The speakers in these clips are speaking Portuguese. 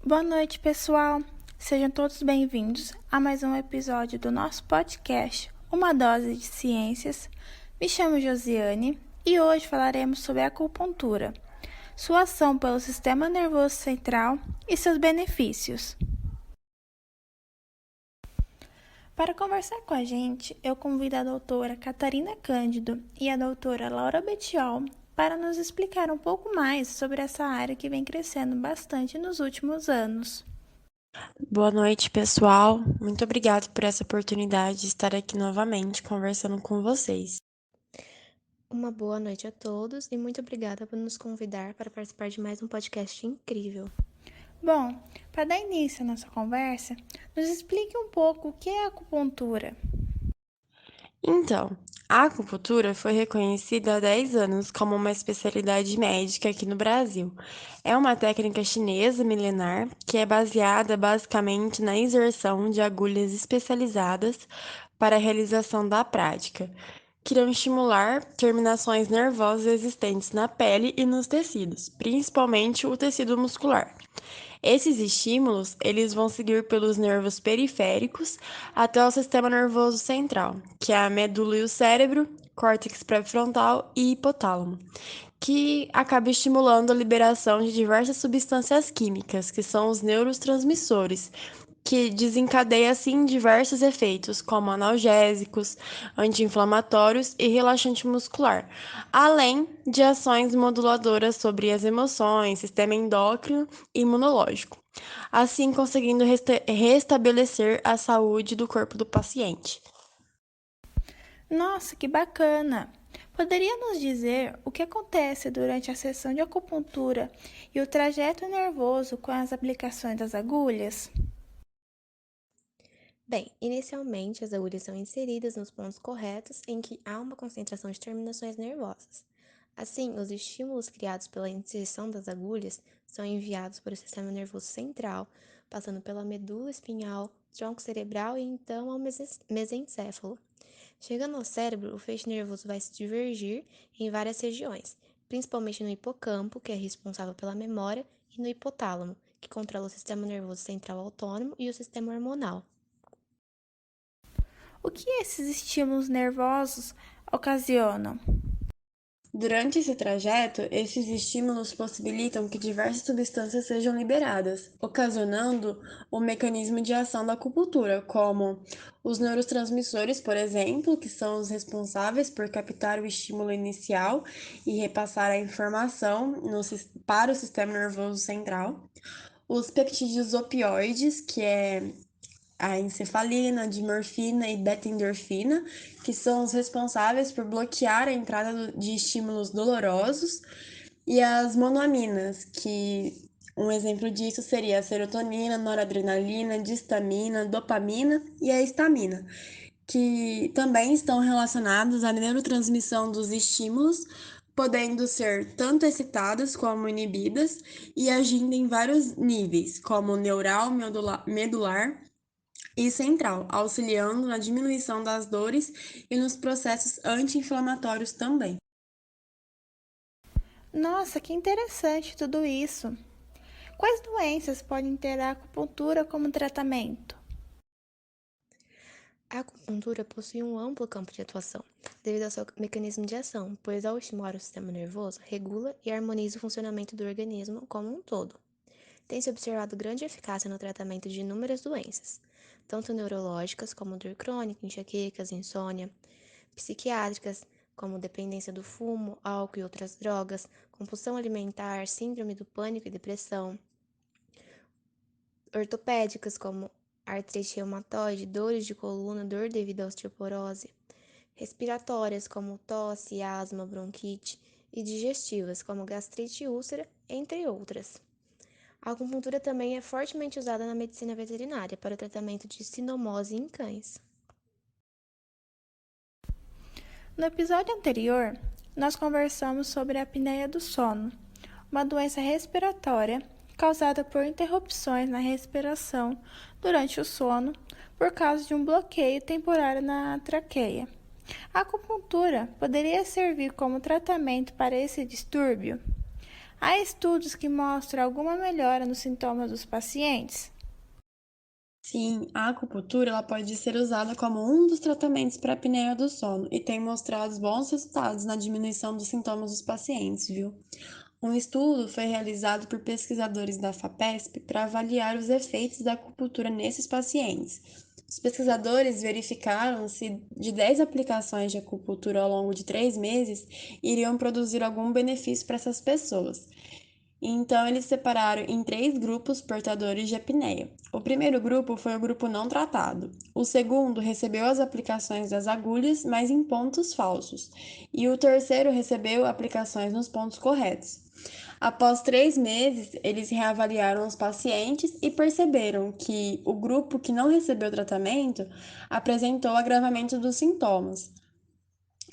Boa noite, pessoal. Sejam todos bem-vindos a mais um episódio do nosso podcast, Uma Dose de Ciências. Me chamo Josiane e hoje falaremos sobre a acupuntura, sua ação pelo sistema nervoso central e seus benefícios. Para conversar com a gente, eu convido a doutora Catarina Cândido e a doutora Laura Bettiol para nos explicar um pouco mais sobre essa área que vem crescendo bastante nos últimos anos. Boa noite, pessoal. Muito obrigada por essa oportunidade de estar aqui novamente conversando com vocês. Uma boa noite a todos e muito obrigada por nos convidar para participar de mais um podcast incrível. Bom, para dar início à nossa conversa, nos explique um pouco o que é acupuntura. Então, a acupuntura foi reconhecida há 10 anos como uma especialidade médica aqui no Brasil. É uma técnica chinesa milenar que é baseada basicamente na inserção de agulhas especializadas para a realização da prática, que irão estimular terminações nervosas existentes na pele e nos tecidos, principalmente o tecido muscular. Esses estímulos, eles vão seguir pelos nervos periféricos até o sistema nervoso central, que é a medula e o cérebro, córtex pré-frontal e hipotálamo, que acaba estimulando a liberação de diversas substâncias químicas, que são os neurotransmissores, que desencadeia assim diversos efeitos, como analgésicos, anti-inflamatórios e relaxante muscular, além de ações moduladoras sobre as emoções, sistema endócrino e imunológico, assim conseguindo restabelecer a saúde do corpo do paciente. Nossa, que bacana! Poderia nos dizer o que acontece durante a sessão de acupuntura e o trajeto nervoso com as aplicações das agulhas? Bem, inicialmente as agulhas são inseridas nos pontos corretos em que há uma concentração de terminações nervosas. Assim, os estímulos criados pela inserção das agulhas são enviados para o sistema nervoso central, passando pela medula espinhal, tronco cerebral e então ao mesencéfalo. Chegando ao cérebro, o feixe nervoso vai se divergir em várias regiões, principalmente no hipocampo, que é responsável pela memória, e no hipotálamo, que controla o sistema nervoso central autônomo e o sistema hormonal. O que esses estímulos nervosos ocasionam? Durante esse trajeto, esses estímulos possibilitam que diversas substâncias sejam liberadas, ocasionando o mecanismo de ação da acupuntura, como os neurotransmissores, por exemplo, que são os responsáveis por captar o estímulo inicial e repassar a informação para o sistema nervoso central, os peptídeos opioides, que é a encefalina, dimorfina e beta-endorfina, que são os responsáveis por bloquear a entrada de estímulos dolorosos, e as monoaminas, que um exemplo disso seria a serotonina, noradrenalina, distamina, dopamina e a histamina, que também estão relacionados à neurotransmissão dos estímulos, podendo ser tanto excitadas como inibidas e agindo em vários níveis, como neural, medular e central, auxiliando na diminuição das dores e nos processos anti-inflamatórios também. Nossa, que interessante tudo isso! Quais doenças podem ter a acupuntura como tratamento? A acupuntura possui um amplo campo de atuação, devido ao seu mecanismo de ação, pois ao estimular o sistema nervoso, regula e harmoniza o funcionamento do organismo como um todo. Tem-se observado grande eficácia no tratamento de inúmeras doenças, tanto neurológicas como dor crônica, enxaquecas, insônia, psiquiátricas, como dependência do fumo, álcool e outras drogas, compulsão alimentar, síndrome do pânico e depressão, ortopédicas, como artrite reumatoide, dores de coluna, dor devido à osteoporose, respiratórias, como tosse, asma, bronquite, e digestivas, como gastrite e úlcera, entre outras. A acupuntura também é fortemente usada na medicina veterinária para o tratamento de sinomose em cães. No episódio anterior, nós conversamos sobre a apneia do sono, uma doença respiratória causada por interrupções na respiração durante o sono por causa de um bloqueio temporário na traqueia. A acupuntura poderia servir como tratamento para esse distúrbio? Há estudos que mostram alguma melhora nos sintomas dos pacientes? Sim, a acupuntura ela pode ser usada como um dos tratamentos para a apneia do sono e tem mostrado bons resultados na diminuição dos sintomas dos pacientes, viu? Um estudo foi realizado por pesquisadores da FAPESP para avaliar os efeitos da acupuntura nesses pacientes. Os pesquisadores verificaram se de 10 aplicações de acupuntura ao longo de 3 meses iriam produzir algum benefício para essas pessoas. Então, eles separaram em 3 grupos portadores de apneia. O primeiro grupo foi o grupo não tratado. O segundo recebeu as aplicações das agulhas, mas em pontos falsos. E o terceiro recebeu aplicações nos pontos corretos. Após 3 meses, eles reavaliaram os pacientes e perceberam que o grupo que não recebeu tratamento apresentou agravamento dos sintomas.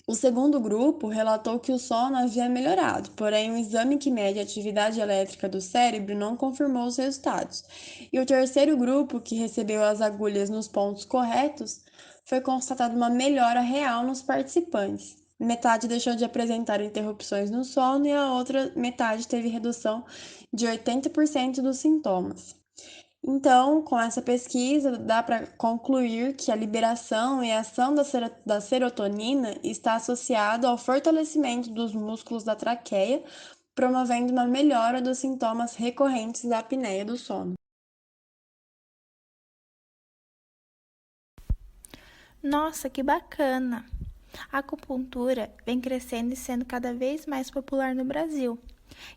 O segundo grupo relatou que o sono havia melhorado, porém o exame que mede a atividade elétrica do cérebro não confirmou os resultados. E o terceiro grupo, que recebeu as agulhas nos pontos corretos, foi constatada uma melhora real nos participantes. Metade deixou de apresentar interrupções no sono e a outra metade teve redução de 80% dos sintomas. Então, com essa pesquisa, dá para concluir que a liberação e a ação da serotonina está associado ao fortalecimento dos músculos da traqueia, promovendo uma melhora dos sintomas recorrentes da apneia do sono. Nossa, que bacana! A acupuntura vem crescendo e sendo cada vez mais popular no Brasil.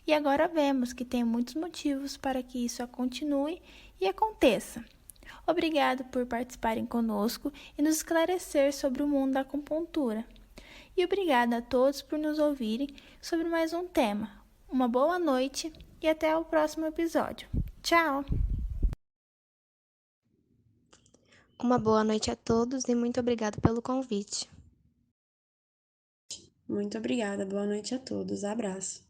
E agora vemos que tem muitos motivos para que isso continue e aconteça. Obrigado por participarem conosco e nos esclarecer sobre o mundo da acupuntura. E obrigada a todos por nos ouvirem sobre mais um tema. Uma boa noite e até o próximo episódio. Tchau! Uma boa noite a todos e muito obrigado pelo convite. Muito obrigada, boa noite a todos, abraço.